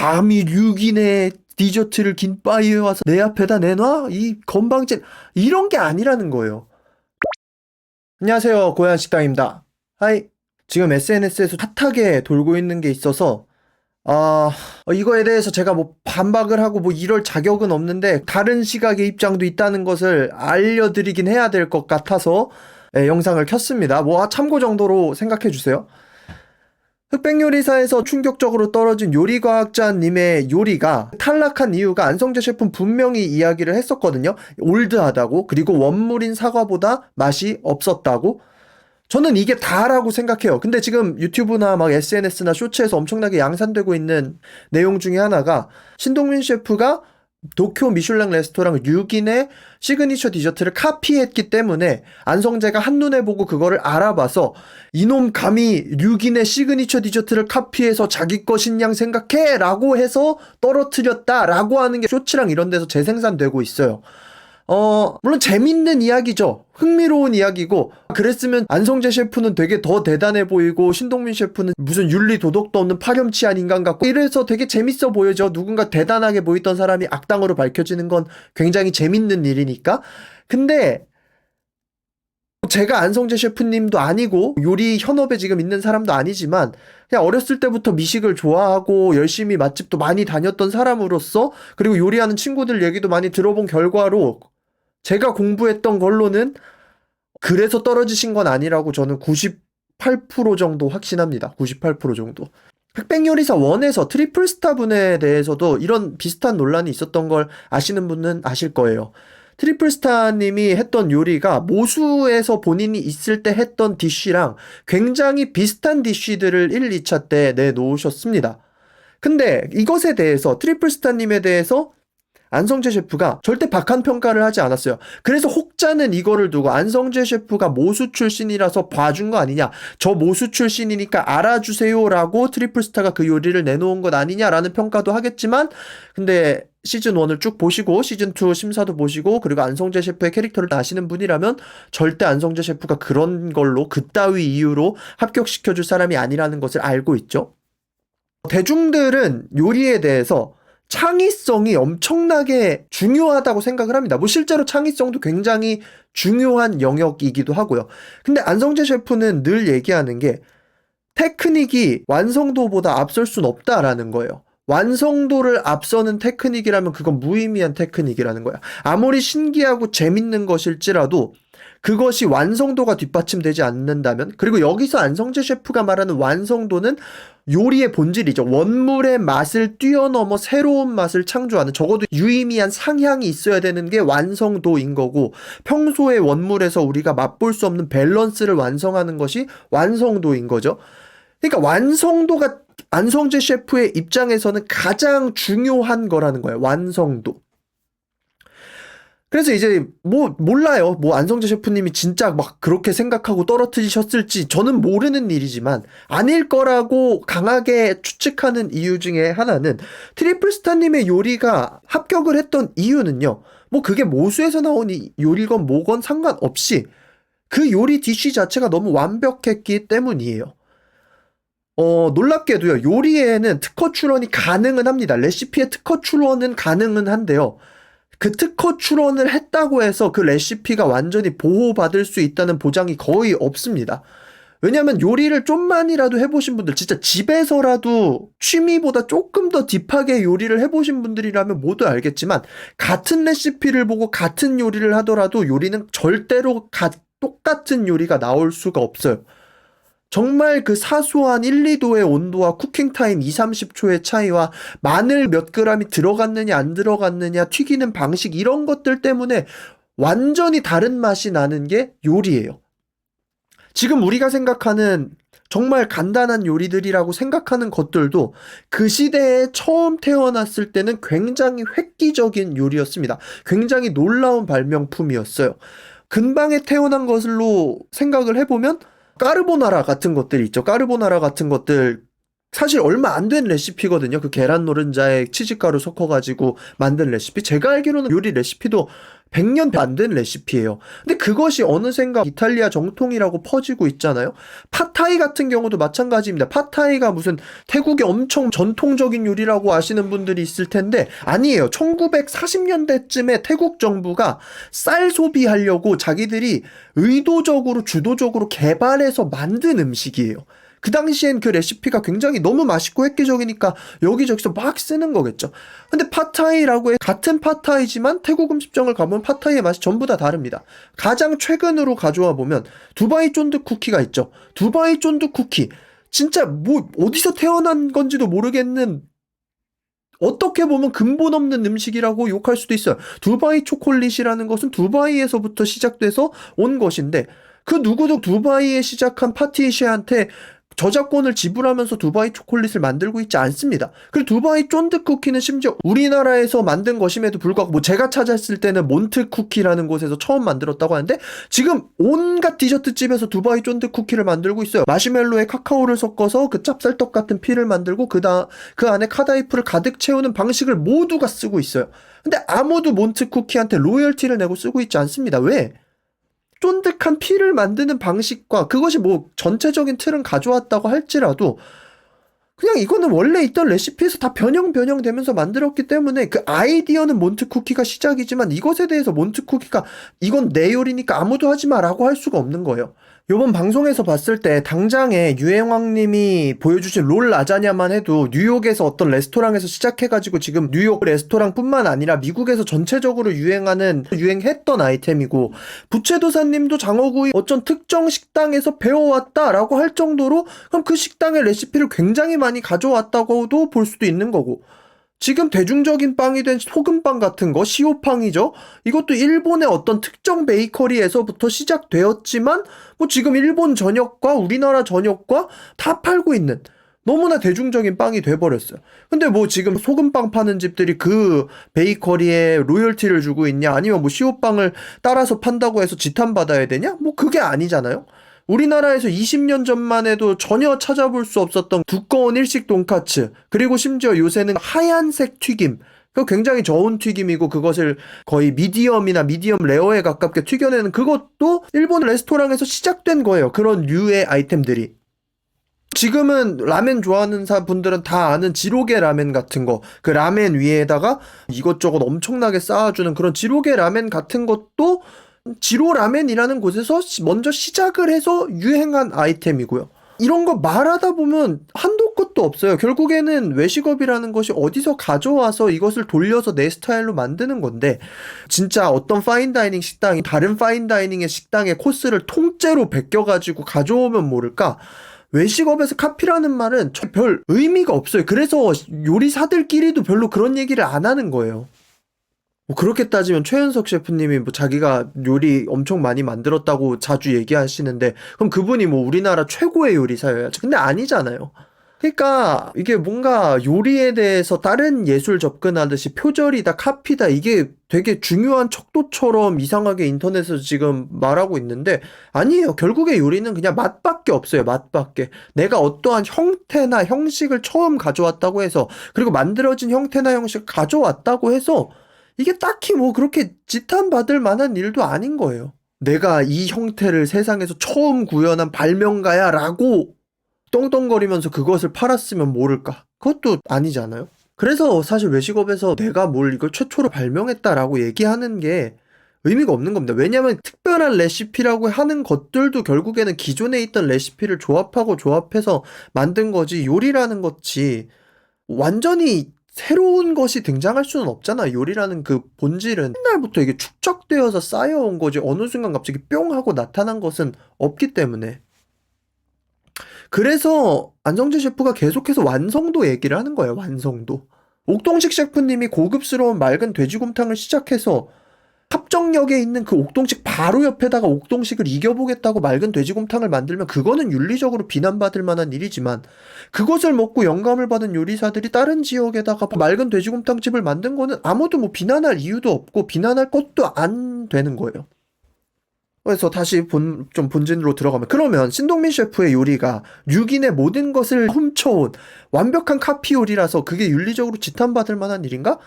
감히 류긴의 디저트를 김바위에 와서 내 앞에다 내놔? 이 건방진 이런 게 아니라는 거예요. 안녕하세요, 고양식당입니다. 하이. 지금 SNS에서 핫하게 돌고 있는 게 있어서 이거에 대해서 제가 뭐 반박을 하고 뭐 이럴 자격은 없는데 다른 시각의 입장도 있다는 것을 알려드리긴 해야 될 것 같아서 영상을 켰습니다. 뭐 참고 정도로 생각해 주세요. 흑백요리사에서 충격적으로 떨어진 요리과학자님의 요리가 탈락한 이유가 안성재 셰프는 분명히 이야기를 했었거든요. 올드하다고, 그리고 원물인 사과보다 맛이 없었다고. 저는 이게 다라고 생각해요. 근데 지금 유튜브나 막 SNS나 쇼츠에서 엄청나게 양산되고 있는 내용 중에 하나가 신동민 셰프가 도쿄 미슐랭 레스토랑 류긴의 시그니처 디저트를 카피했기 때문에 안성재가 한눈에 보고 그거를 알아봐서 이놈 감히 류긴의 시그니처 디저트를 카피해서 자기 것인 양 생각해 라고 해서 떨어뜨렸다 라고 하는 게 쇼츠랑 이런 데서 재생산되고 있어요. 물론 재밌는 이야기죠. 흥미로운 이야기고, 그랬으면 안성재 셰프는 되게 더 대단해 보이고 신동민 셰프는 무슨 윤리 도덕도 없는 파렴치한 인간 같고 이래서 되게 재밌어 보여져. 누군가 대단하게 보이던 사람이 악당으로 밝혀지는 건 굉장히 재밌는 일이니까. 근데 제가 안성재 셰프님도 아니고 요리 현업에 지금 있는 사람도 아니지만 그냥 어렸을 때부터 미식을 좋아하고 열심히 맛집도 많이 다녔던 사람으로서, 그리고 요리하는 친구들 얘기도 많이 들어본 결과로 제가 공부했던 걸로는 그래서 떨어지신 건 아니라고 저는 98% 정도 확신합니다. 98% 정도. 흑백요리사 1에서 트리플 스타 분에 대해서도 이런 비슷한 논란이 있었던 걸 아시는 분은 아실 거예요. 트리플 스타님이 했던 요리가 모수에서 본인이 있을 때 했던 디쉬랑 굉장히 비슷한 디쉬들을 1, 2차 때 내놓으셨습니다. 근데 이것에 대해서 트리플 스타님에 대해서 안성재 셰프가 절대 박한 평가를 하지 않았어요. 그래서 혹자는 이거를 두고 안성재 셰프가 모수 출신이라서 봐준 거 아니냐, 저 모수 출신이니까 알아주세요 라고 트리플 스타가 그 요리를 내놓은 것 아니냐라는 평가도 하겠지만, 근데 시즌1을 쭉 보시고 시즌2 심사도 보시고 그리고 안성재 셰프의 캐릭터를 아시는 분이라면 절대 안성재 셰프가 그런 걸로 그따위 이유로 합격시켜줄 사람이 아니라는 것을 알고 있죠. 대중들은 요리에 대해서 창의성이 엄청나게 중요하다고 생각을 합니다. 뭐 실제로 창의성도 굉장히 중요한 영역이기도 하고요. 근데 안성재 셰프는 늘 얘기하는 게 테크닉이 완성도보다 앞설 순 없다라는 거예요. 완성도를 앞서는 테크닉이라면 그건 무의미한 테크닉이라는 거야. 아무리 신기하고 재밌는 것일지라도 그것이 완성도가 뒷받침되지 않는다면, 그리고 여기서 안성재 셰프가 말하는 완성도는 요리의 본질이죠. 원물의 맛을 뛰어넘어 새로운 맛을 창조하는, 적어도 유의미한 상향이 있어야 되는 게 완성도인 거고, 평소의 원물에서 우리가 맛볼 수 없는 밸런스를 완성하는 것이 완성도인 거죠. 그러니까 완성도가 안성재 셰프의 입장에서는 가장 중요한 거라는 거예요. 완성도. 그래서 이제 뭐 몰라요. 뭐 안성재 셰프님이 진짜 막 그렇게 생각하고 떨어뜨리셨을지 저는 모르는 일이지만 아닐 거라고 강하게 추측하는 이유 중에 하나는 트리플 스타님의 요리가 합격을 했던 이유는요. 뭐 그게 모수에서 나온 요리건 뭐건 상관없이 그 요리 디쉬 자체가 너무 완벽했기 때문이에요. 놀랍게도요. 요리에는 특허 출원이 가능은 합니다. 레시피의 특허 출원은 가능은 한데요. 그 특허 출원을 했다고 해서 그 레시피가 완전히 보호받을 수 있다는 보장이 거의 없습니다. 왜냐면 요리를 좀만이라도 해보신 분들, 진짜 집에서라도 취미보다 조금 더 딥하게 요리를 해보신 분들이라면 모두 알겠지만 같은 레시피를 보고 같은 요리를 하더라도 요리는 절대로 똑같은 요리가 나올 수가 없어요. 정말 그 사소한 1, 2도의 온도와 쿠킹타임 2, 30초의 차이와 마늘 몇 그램이 들어갔느냐 안 들어갔느냐, 튀기는 방식, 이런 것들 때문에 완전히 다른 맛이 나는 게 요리예요. 지금 우리가 생각하는 정말 간단한 요리들이라고 생각하는 것들도 그 시대에 처음 태어났을 때는 굉장히 획기적인 요리였습니다. 굉장히 놀라운 발명품이었어요. 근방에 태어난 것으로 생각을 해보면 까르보나라 같은 것들 있죠. 까르보나라 같은 것들 사실 얼마 안 된 레시피거든요. 그 계란 노른자에 치즈가루 섞어가지고 만든 레시피. 제가 알기로는 요리 레시피도 100년 안 된 레시피예요. 근데 그것이 어느샌가 이탈리아 정통이라고 퍼지고 있잖아요. 팟타이 같은 경우도 마찬가지입니다. 팟타이가 무슨 태국의 엄청 전통적인 요리라고 아시는 분들이 있을 텐데 아니에요. 1940년대쯤에 태국 정부가 쌀 소비하려고 자기들이 의도적으로 주도적으로 개발해서 만든 음식이에요. 그 당시엔 그 레시피가 굉장히 너무 맛있고 획기적이니까 여기저기서 막 쓰는 거겠죠. 근데 팟타이라고 해 같은 팟타이지만 태국 음식점을 가보면 팟타이의 맛이 전부 다 다릅니다. 가장 최근으로 가져와 보면 두바이 쫀득 쿠키가 있죠. 두바이 쫀득 쿠키 진짜 뭐 어디서 태어난 건지도 모르겠는, 어떻게 보면 근본 없는 음식이라고 욕할 수도 있어요. 두바이 초콜릿이라는 것은 두바이에서부터 시작돼서 온 것인데 그 누구도 두바이에 시작한 파티시에한테 저작권을 지불하면서 두바이 초콜릿을 만들고 있지 않습니다. 그리고 두바이 쫀득 쿠키는 심지어 우리나라에서 만든 것임에도 불구하고 뭐 제가 찾았을 때는 몬트 쿠키라는 곳에서 처음 만들었다고 하는데 지금 온갖 디저트 집에서 두바이 쫀득 쿠키를 만들고 있어요. 마시멜로에 카카오를 섞어서 그 짭쌀떡 같은 피를 만들고 그 안에 카다이프를 가득 채우는 방식을 모두가 쓰고 있어요. 근데 아무도 몬트 쿠키한테 로열티를 내고 쓰고 있지 않습니다. 왜? 쫀득한 피를 만드는 방식과 그것이 뭐 전체적인 틀은 가져왔다고 할지라도 그냥 이거는 원래 있던 레시피에서 다 변형되면서 만들었기 때문에 그 아이디어는 몬트 쿠키가 시작이지만 이것에 대해서 몬트 쿠키가 이건 내 요리니까 아무도 하지 마라고 할 수가 없는 거예요. 요번 방송에서 봤을 때 당장에 유행왕님이 보여주신 롤 라자냐만 해도 뉴욕에서 어떤 레스토랑에서 시작해가지고 지금 뉴욕 레스토랑뿐만 아니라 미국에서 전체적으로 유행했던 아이템이고, 부채도사님도 장어구이 어쩐 특정 식당에서 배워왔다라고 할 정도로 그럼 그 식당의 레시피를 굉장히 많이 가져왔다고도 볼 수도 있는 거고, 지금 대중적인 빵이 된 소금빵 같은 거, 시오빵이죠. 이것도 일본의 어떤 특정 베이커리에서부터 시작되었지만 뭐 지금 일본 전역과 우리나라 전역과 다 팔고 있는 너무나 대중적인 빵이 돼버렸어요. 근데 뭐 지금 소금빵 파는 집들이 그 베이커리에 로열티를 주고 있냐, 아니면 뭐 시오빵을 따라서 판다고 해서 지탄받아야 되냐? 뭐 그게 아니잖아요. 우리나라에서 20년 전만 해도 전혀 찾아볼 수 없었던 두꺼운 일식 돈까츠, 그리고 심지어 요새는 하얀색 튀김, 그 굉장히 저온 튀김이고 그것을 거의 미디엄이나 미디엄 레어에 가깝게 튀겨내는 그것도 일본 레스토랑에서 시작된 거예요. 그런 류의 아이템들이. 지금은 라멘 좋아하는 분들은 다 아는 지로게 라멘 같은 거, 그 라멘 위에다가 이것저것 엄청나게 쌓아주는 그런 지로게 라멘 같은 것도 지로 라멘이라는 곳에서 먼저 시작을 해서 유행한 아이템이고요. 이런 거 말하다 보면 한도 끝도 없어요. 결국에는 외식업이라는 것이 어디서 가져와서 이것을 돌려서 내 스타일로 만드는 건데, 진짜 어떤 파인다이닝 식당이 다른 파인다이닝의 식당의 코스를 통째로 베껴가지고 가져오면 모를까? 외식업에서 카피라는 말은 별 의미가 없어요. 그래서 요리사들끼리도 별로 그런 얘기를 안 하는 거예요. 뭐 그렇게 따지면 최현석 셰프님이 뭐 자기가 요리 엄청 많이 만들었다고 자주 얘기하시는데 그럼 그분이 뭐 우리나라 최고의 요리사여야죠. 근데 아니잖아요. 그러니까 이게 뭔가 요리에 대해서 다른 예술 접근하듯이 표절이다, 카피다, 이게 되게 중요한 척도처럼 이상하게 인터넷에서 지금 말하고 있는데 아니에요. 결국에 요리는 그냥 맛밖에 없어요. 맛밖에. 내가 어떠한 형태나 형식을 처음 가져왔다고 해서, 그리고 만들어진 형태나 형식을 가져왔다고 해서 이게 딱히 뭐 그렇게 지탄받을 만한 일도 아닌 거예요. 내가 이 형태를 세상에서 처음 구현한 발명가야 라고 떵떵거리면서 그것을 팔았으면 모를까? 그것도 아니잖아요. 그래서 사실 외식업에서 내가 뭘 이걸 최초로 발명했다라고 얘기하는 게 의미가 없는 겁니다. 왜냐하면 특별한 레시피라고 하는 것들도 결국에는 기존에 있던 레시피를 조합해서 만든 거지, 요리라는 것이 완전히 새로운 것이 등장할 수는 없잖아. 요리라는 그 본질은 옛날부터 이게 축적되어서 쌓여온 거지 어느 순간 갑자기 뿅 하고 나타난 것은 없기 때문에. 그래서 안성재 셰프가 계속해서 완성도 얘기를 하는 거예요. 완성도. 옥동식 셰프님이 고급스러운 맑은 돼지곰탕을 시작해서 합정역에 있는 그 옥동식 바로 옆에다가 옥동식을 이겨보겠다고 맑은 돼지곰탕을 만들면 그거는 윤리적으로 비난받을 만한 일이지만, 그것을 먹고 영감을 받은 요리사들이 다른 지역에다가 맑은 돼지곰탕집을 만든 거는 아무도 뭐 비난할 이유도 없고 비난할 것도 안 되는 거예요. 그래서 다시 좀 본진으로 들어가면, 그러면 신동민 셰프의 요리가 6인의 모든 것을 훔쳐온 완벽한 카피 요리라서 그게 윤리적으로 지탄받을 만한 일인가?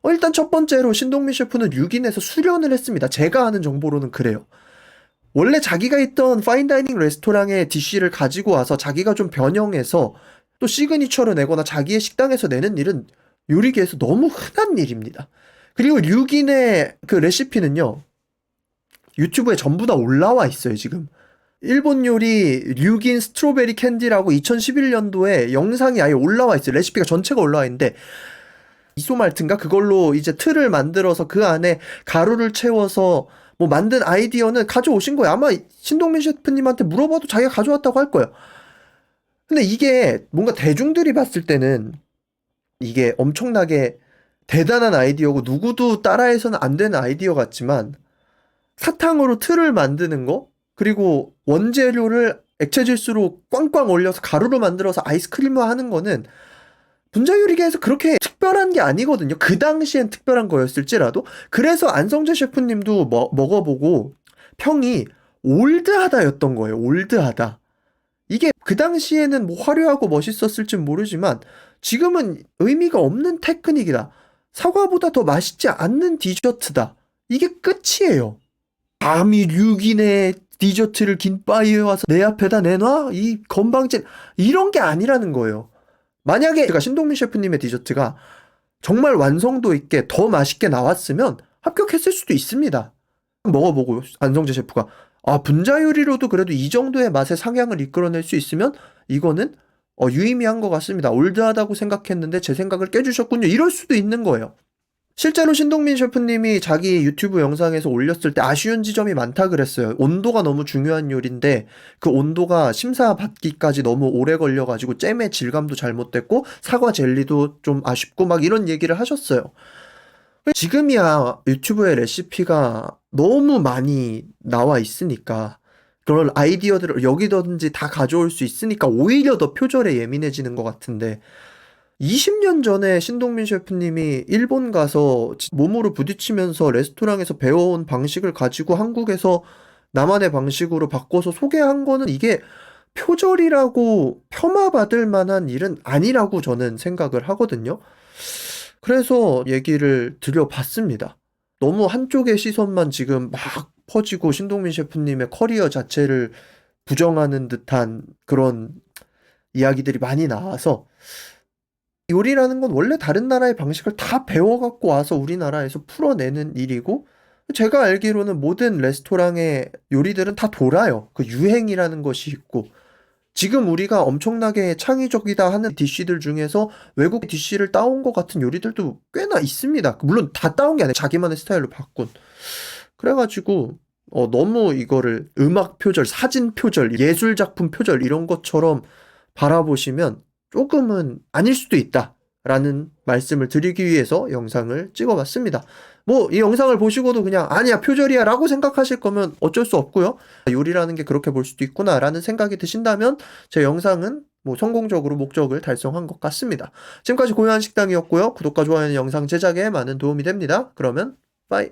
일단 첫 번째로 신동민 셰프는 6인에서 수련을 했습니다. 제가 아는 정보로는 그래요. 원래 자기가 있던 파인다이닝 레스토랑의 디쉬를 가지고 와서 자기가 좀 변형해서 또 시그니처로 내거나 자기의 식당에서 내는 일은 요리계에서 너무 흔한 일입니다. 그리고 6인의 그 레시피는요, 유튜브에 전부 다 올라와 있어요, 지금. 일본 요리 6인 스트로베리 캔디라고 2011년도에 영상이 아예 올라와 있어요. 레시피가 전체가 올라와 있는데, 이소말트인가? 그걸로 이제 틀을 만들어서 그 안에 가루를 채워서 뭐 만든 아이디어는 가져오신 거예요. 아마 신동민 셰프님한테 물어봐도 자기가 가져왔다고 할 거예요. 근데 이게 뭔가 대중들이 봤을 때는 이게 엄청나게 대단한 아이디어고 누구도 따라해서는 안 되는 아이디어 같지만, 사탕으로 틀을 만드는 거, 그리고 원재료를 액체 질소로 꽝꽝 올려서 가루로 만들어서 아이스크림화 하는 거는 분자요리계에서 그렇게 특별한 게 아니거든요. 그 당시엔 특별한 거였을지라도. 그래서 안성재 셰프님도 먹어보고 평이 올드하다였던 거예요. 올드하다. 이게 그 당시에는 뭐 화려하고 멋있었을진 모르지만 지금은 의미가 없는 테크닉이다. 사과보다 더 맛있지 않는 디저트다. 이게 끝이에요. 감히 6인의 디저트를 긴바위에 와서 내 앞에다 내놔? 이 건방진, 이런 게 아니라는 거예요. 만약에 제가 신동민 셰프님의 디저트가 정말 완성도 있게 더 맛있게 나왔으면 합격했을 수도 있습니다. 먹어보고 안성재 셰프가 분자 요리로도 그래도 이 정도의 맛의 상향을 이끌어낼 수 있으면 이거는 유의미한 것 같습니다. 올드하다고 생각했는데 제 생각을 깨주셨군요. 이럴 수도 있는 거예요. 실제로 신동민 셰프님이 자기 유튜브 영상에서 올렸을 때 아쉬운 지점이 많다 그랬어요. 온도가 너무 중요한 요리인데 그 온도가 심사받기까지 너무 오래 걸려가지고 잼의 질감도 잘못됐고 사과 젤리도 좀 아쉽고 막 이런 얘기를 하셨어요. 지금이야 유튜브에 레시피가 너무 많이 나와 있으니까 그런 아이디어들을 여기든지 다 가져올 수 있으니까 오히려 더 표절에 예민해지는 것 같은데, 20년 전에 신동민 셰프님이 일본 가서 몸으로 부딪히면서 레스토랑에서 배워온 방식을 가지고 한국에서 나만의 방식으로 바꿔서 소개한 거는 이게 표절이라고 폄하받을 만한 일은 아니라고 저는 생각을 하거든요. 그래서 얘기를 드려봤습니다. 너무 한쪽의 시선만 지금 막 퍼지고 신동민 셰프님의 커리어 자체를 부정하는 듯한 그런 이야기들이 많이 나와서, 요리라는 건 원래 다른 나라의 방식을 다 배워갖고 와서 우리나라에서 풀어내는 일이고, 제가 알기로는 모든 레스토랑의 요리들은 다 돌아요. 그 유행이라는 것이 있고, 지금 우리가 엄청나게 창의적이다 하는 디쉬들 중에서 외국 디쉬를 따온 것 같은 요리들도 꽤나 있습니다. 물론 다 따온 게 아니라 자기만의 스타일로 바꾼. 그래가지고 너무 이거를 음악 표절, 사진 표절, 예술 작품 표절 이런 것처럼 바라보시면 조금은 아닐 수도 있다라는 말씀을 드리기 위해서 영상을 찍어봤습니다. 뭐 이 영상을 보시고도 그냥 아니야 표절이야 라고 생각하실 거면 어쩔 수 없고요. 요리라는 게 그렇게 볼 수도 있구나 라는 생각이 드신다면 제 영상은 뭐 성공적으로 목적을 달성한 것 같습니다. 지금까지 고요한 식당이었고요. 구독과 좋아요는 영상 제작에 많은 도움이 됩니다. 그러면 빠이.